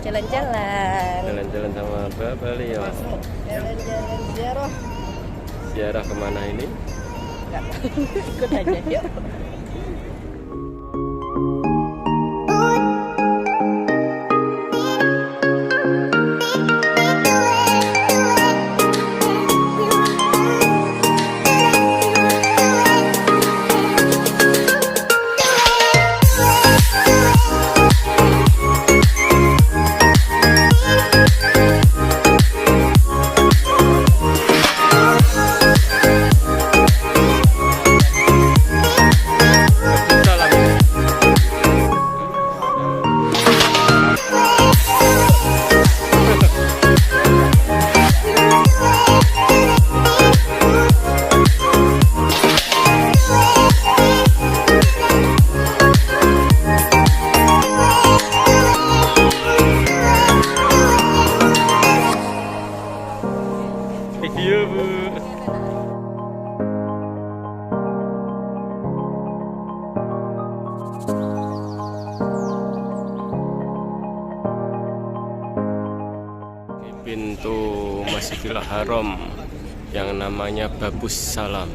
Jalan-jalan. Jalan-jalan sama Bapak Leo. Jalan-jalan ziarah. Ziarah kemana ini? Enggak tahu. Ikut aja yuk. Iya Bu. Pintu Masjidil Haram yang namanya Babus Salam.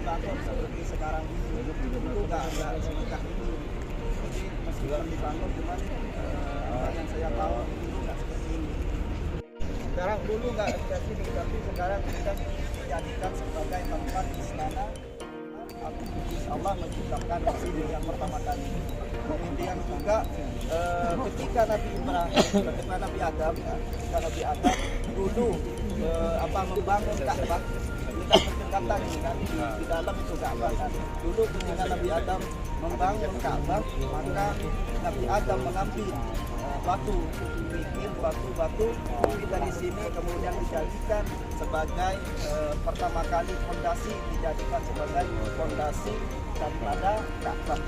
Dibangun seperti sekarang ini, dulu nggak semegah ini. Jadi meskipun dibangun, cuman yang saya tahu dulu nggak seperti ini. Sekarang dulu nggak seperti ini, tapi sekarang kita dijadikan sebagai tempat istana. Allah menciptakan di sini yang pertama kali. Kemudian juga ketika Nabi Ibrahim, ketika Nabi Adam, dulu membangun Ka'bah. Kita berdekatan kan di dalam itu Ka'bah kan. Dulu ketika Nabi Adam membangun Ka'bah, maka Nabi Adam mengambil batu, bikin batu kita di sini kemudian dijadikan sebagai pertama kali fondasi, dijadikan sebagai fondasi daripada Ka'bah.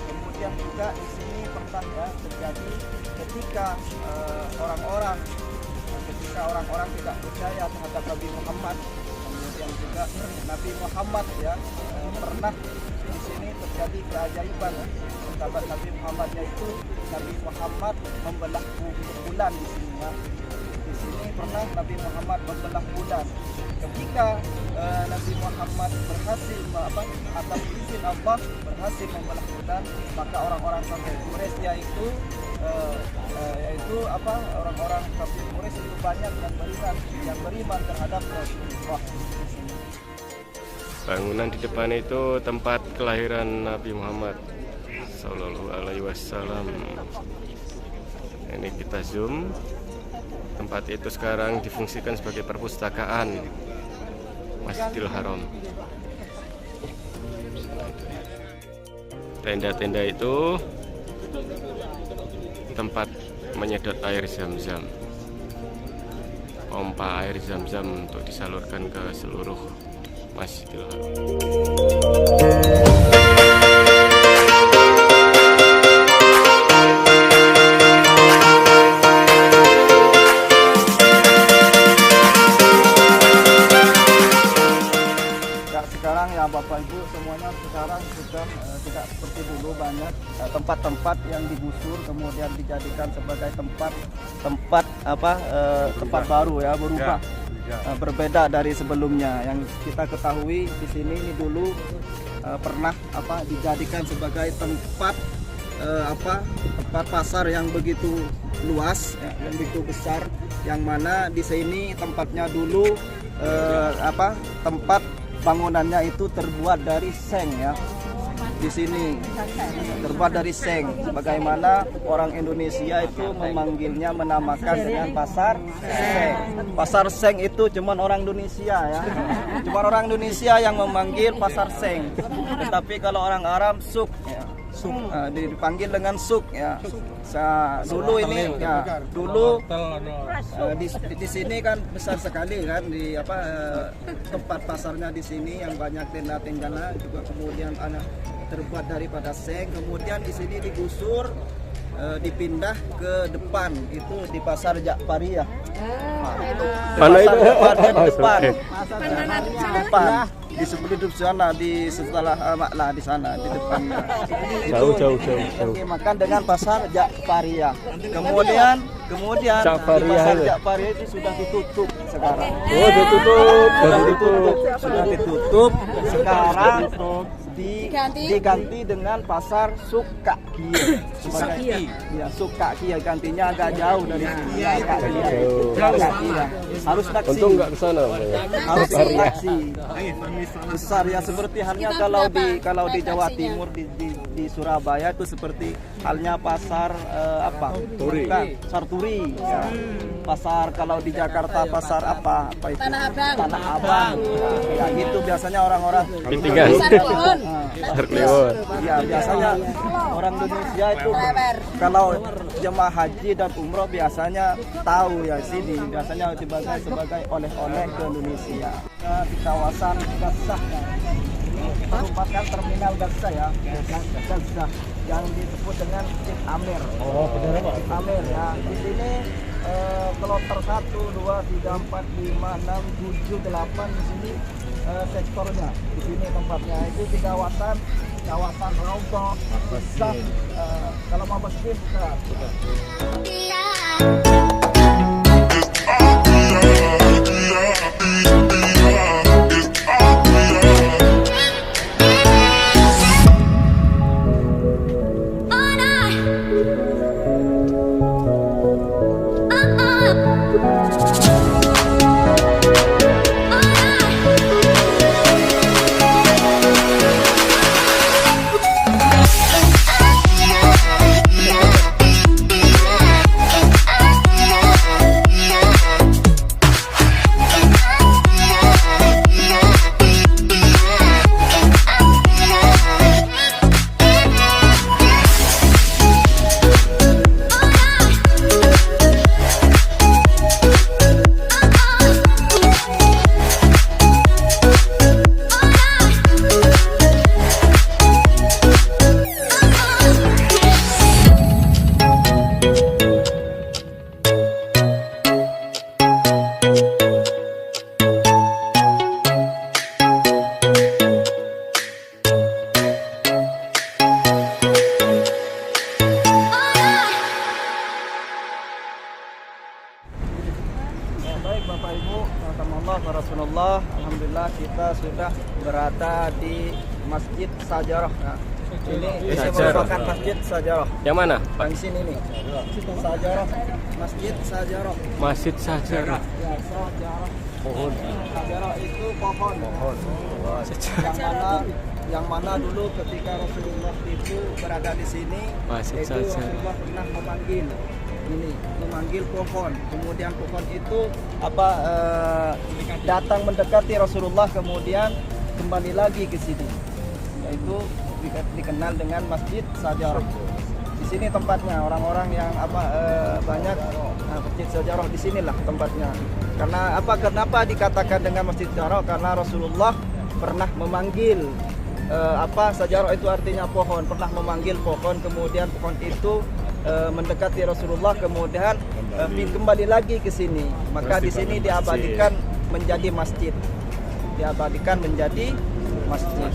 Kemudian juga di sini pernah ya terjadi ketika orang-orang tidak percaya terhadap Nabi Muhammad. Kemudian juga Nabi Muhammad ya pernah di sini terjadi keajaiban sahabat Nabi Muhammad, yaitu Nabi Muhammad membelah bulan di sini ya. Di sini pernah Nabi Muhammad membelah bulan. Ketika Nabi Muhammad berhasil atas izin Allah berhasil membelah bulan, maka orang-orang kafir Quraisy yaitu orang-orang kafir Quraisy itu banyak yang beriman terhadap Rasulullah. Bangunan di depan itu tempat kelahiran Nabi Muhammad Sallallahu Alaihi Wasallam. Ini kita zoom. Tempat itu sekarang difungsikan sebagai perpustakaan Masjidil Haram. Tenda-tenda itu tempat menyedot air Zam-Zam. Pompa air Zam-Zam untuk disalurkan ke seluruh Masjidil Haram. Sekarang ya Bapak Ibu semuanya sekarang sudah tidak seperti dulu, banyak tempat-tempat yang digusur kemudian dijadikan sebagai tempat baru ya, berubah. Berbeda dari sebelumnya. Yang kita ketahui di sini ini dulu pernah dijadikan sebagai tempat pasar yang begitu luas ya, yang begitu besar, yang mana di sini tempatnya dulu tempat bangunannya itu terbuat dari seng ya. Di sini terbuat dari seng, sebagaimana orang Indonesia itu memanggilnya, menamakan dengan pasar seng. Pasar seng itu cuman orang Indonesia ya, cuman orang Indonesia yang memanggil pasar seng. Tetapi kalau orang Arab suk ya, dipanggil dengan suk ya. Dulu ini ya, dulu di sini kan besar sekali kan di tempat pasarnya di sini yang banyak tenda-tendanya juga, kemudian terbuat daripada seng. Kemudian di sini digusur dipindah ke depan, itu di Pasar Jakpariyah. Mana itu? Depan, Oke. depan di sebelum sana, di setelah Makla di sana di depannya. Jauh. Oke, makan dengan Pasar Jakpariyah. Kemudian di Jakpariyah Pasar itu. Jakpariyah itu sudah ditutup sekarang. Oh, ditutup. Sudah ditutup. Sekarang diganti dengan Pasar Sukakia. Ya, Sukakia gantinya agak jauh dari sini. Agak jauh. Harus taksi. Untung nggak ke sana. Harus taksi. Besar ya, seperti halnya kalau di Jawa Timur di Surabaya itu seperti halnya pasar Turi. Pasar Turi. Ya. Pasar kalau di Jakarta pasar apa itu? Tanah Abang. Ya gitu biasanya orang-orang Pitingan. Terkliwon. Ya biasanya orang Indonesia itu kalau jemaah haji dan umroh biasanya tahu ya sini biasanya sebagai oleh-oleh ke Indonesia. Di kawasan Gassah ya. Merupakan terminal Gassah ya. Gassah yang disebut dengan Cip Amir. Oh, benar Pak. Cip Amir ya. Di sini kloter 1, 2, 3, 4, 5, 6, 7, 8 di sini sektornya. Di sini tempatnya itu di kawasan Raudhah, Gassah. Kalau mau masjid bukan. Baik Bapak Ibu, Rasulullah, alhamdulillah kita sudah berada di Masjid Sajarah. Nah, ini merupakan Masjid Sajarah. Yang mana? Yang sini nih. Sajarah, Masjid Sajarah. Masjid Sajarah. Ya, Sajarah. Pohon. Sajarah itu pohon. Yang mana dulu ketika Rasulullah itu berada di sini, Masjid itu Sajarah. Rasulullah pernah memanggil pohon. Kemudian pohon itu datang mendekati Rasulullah, kemudian kembali lagi ke sini. Yaitu dikenal dengan Masjid Sajarah. Di sini tempatnya orang-orang yang banyak Masjid Sajarah, di sinilah tempatnya. Karena kenapa dikatakan dengan Masjid Sajarah? Karena Rasulullah pernah memanggil Sajarah itu artinya pohon, pernah memanggil pohon, kemudian pohon itu mendekati Rasulullah, kemudian kembali lagi ke sini. Maka di sini diabadikan menjadi masjid. Diabadikan menjadi masjid.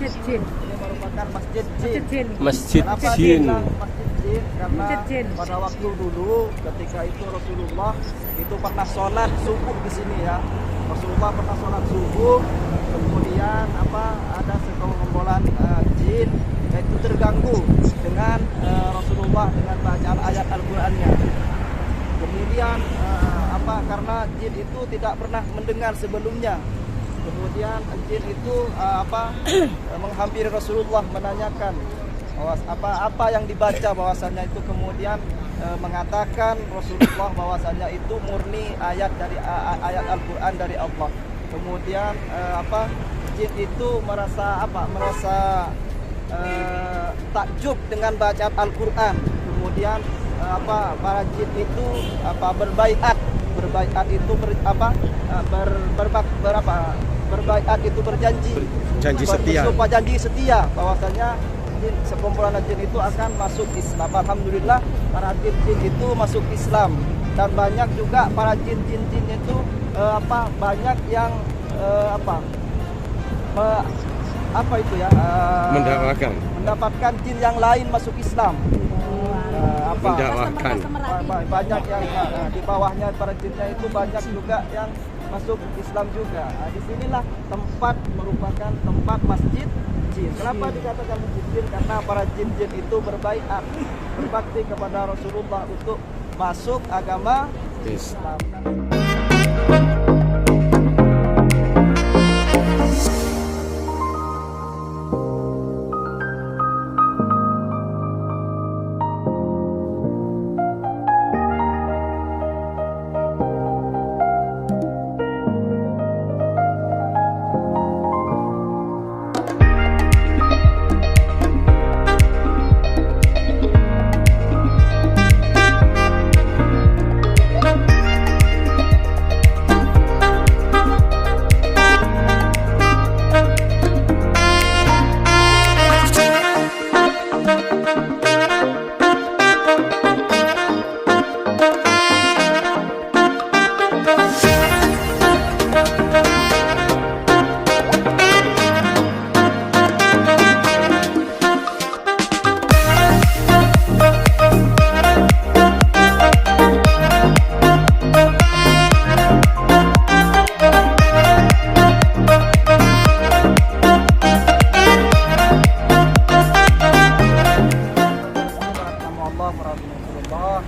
Masjid Jin. Ini merupakan masjid Masjid jin. Jin. Masjid Kenapa Jin. dibilang masjid jin? Karena Masjid jin. pada waktu dulu ketika itu Rasulullah itu pernah sholat subuh di sini ya. Rasulullah pernah sholat subuh, kemudian ada segerombolan jin itu terganggu dengan Rasulullah dengan bacaan ayat Al-Qur'annya. Kemudian karena jin itu tidak pernah mendengar sebelumnya. Kemudian jin itu menghampiri Rasulullah menanyakan apa yang dibaca bahwasannya itu, kemudian mengatakan Rasulullah bahwasannya itu murni ayat dari ayat Al-Qur'an dari Allah. Kemudian jin itu merasa takjub dengan bacaan Al-Qur'an. Kemudian para jin itu berbaiat itu berbaiat itu berjanji bersumpah janji setia bahwasanya sekumpulan jin itu akan masuk Islam. Alhamdulillah para jin itu masuk Islam, dan banyak juga para jin itu banyak yang mendapatkan jin yang lain masuk Islam. Mendakwakan. Banyak yang di bawahnya para jinnya itu banyak juga yang masuk Islam juga. Disinilah tempat merupakan tempat masjid jin. Kenapa dikatakan masjid jin? Karena para jin-jin itu berbaiat, berbakti kepada Rasulullah untuk masuk agama Islam.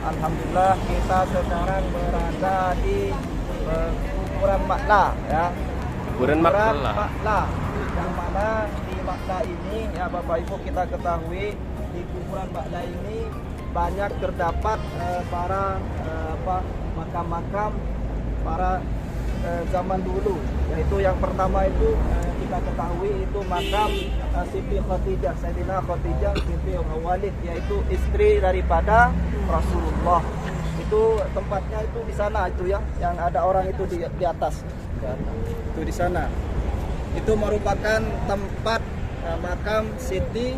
Alhamdulillah kita sekarang berada di kuburan Makla ya. Kuburan Makla. Yang mana di Makla ini ya Bapak Ibu kita ketahui di kuburan Makla ini banyak terdapat para makam-makam para zaman dulu. Yaitu yang pertama itu kita ketahui itu makam Siti Khadijah, Sayyidina Khadijah binti Khuwailid, yaitu istri daripada Rasulullah. Itu tempatnya itu di sana itu ya, yang ada orang itu di atas. Itu di sana. Itu merupakan tempat makam Siti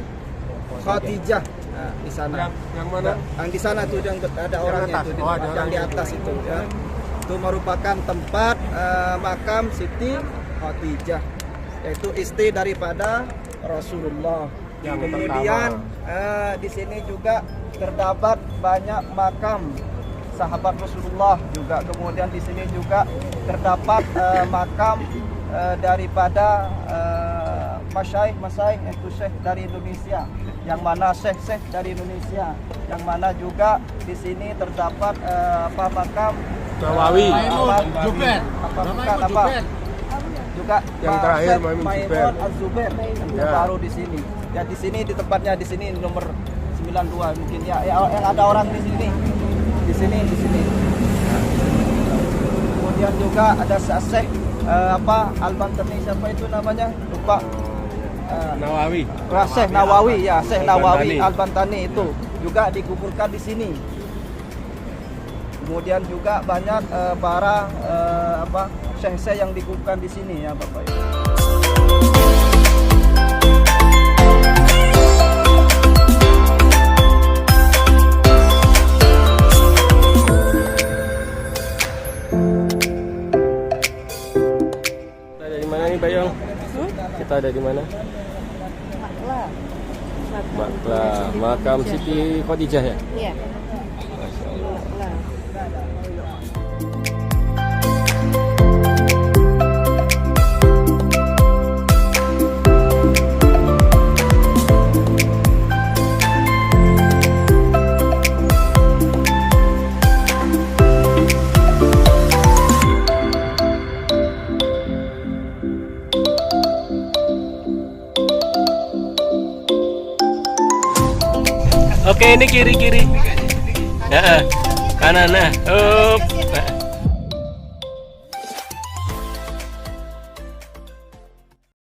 Khadijah. Nah, di sana. Yang mana? Yang di sana tuh yang ada orangnya itu yang di atas itu ya. Itu merupakan tempat makam Siti Khadijah, yaitu istri daripada Rasulullah. Kemudian di sini juga terdapat banyak makam sahabat Rasulullah juga. Kemudian di sini juga terdapat makam daripada masyaikh itu syekh dari Indonesia, yang mana syekh dari Indonesia, yang mana juga di sini terdapat makam Nawawi, juga yang terakhir Maimun Az-Zubair yang baru di sini. Ya di sini di tempatnya di sini nomor 92 mungkin ya, yang ada orang di sini. Di sini. Kemudian juga ada Syekh Al-Bantani, siapa itu namanya? Lupa. Nawawi. Syekh Nawawi ya, Syekh Nawawi Al-Bantani itu juga dikuburkan di sini. Kemudian juga banyak para syekh-syekh yang dikuburkan di sini ya Bapak Ibu. Kita ada di mana nih Bayong? Kita ada di mana? Makam Siti Khadijah ya. Iya. Masya Allah. Nah, Oke, ini kiri. Kanan, nah. Up.